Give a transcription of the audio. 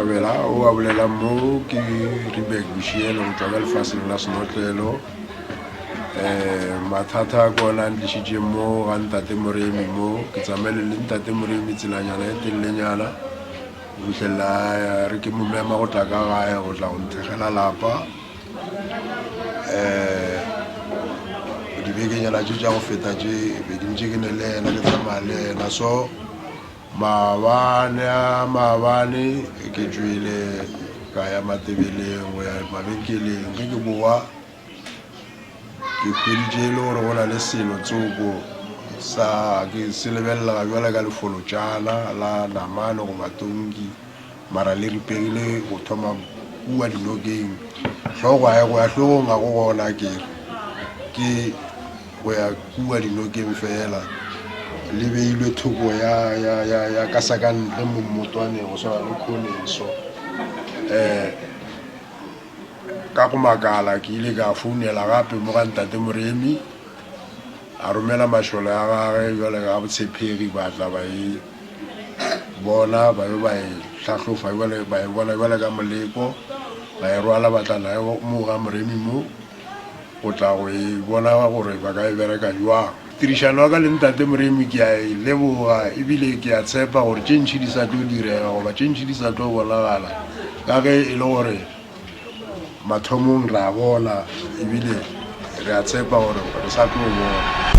Tlhabela o a bolela mo ke Riebeck Bushielo go tswa ka lefatsheng la senotlelo mathata a kona ntlišitše mo ga Ntate Moremi mo ke tsamaile le Ntate Moremi tselanyana e telelenyana go fitlhelela re ke mo mema go tla ka gae go tla go nthekgela lapa dibekenyana tše tša go feta tše be di ntše ke ne le ena ke tsamaya le ena so maabane ke tšwele ka ya Matebeleng go ya mabenkeleng ge ke boa ke hweditše le gore go na le selo tsoko sa ke se lebelela bjale ka lefolotšana la namane go Matonki mara le ripegile go thoma kua dinokeng hlogo ya go ya hlogong ga go gona ke go ya kua dinokeng fela le beilwe thoko ya ka sa ka ntle mo mmotwaneng go swana le khoneso ka go makala ke ile ka founela gape mo ga Ntate Moremi a romela mašole a gage jwale ga botshepegi ba tla ba e bona ba be ba e hlahlofa ba e bona jwale ka moleko ba e rwala ba tla nae mo ga Moremi mo go tla go e bona gore ba ka e bereka jwang tirišano ya ka le Ntate Moremi ke a e leboga ebile ke a tshepa gore tše ntšhi di sa tlo direga goba tše ntšhi di sa tlo bonagala ka ge e le gore mathomong re a bona ebile re a tshepa gore re sa tlo bona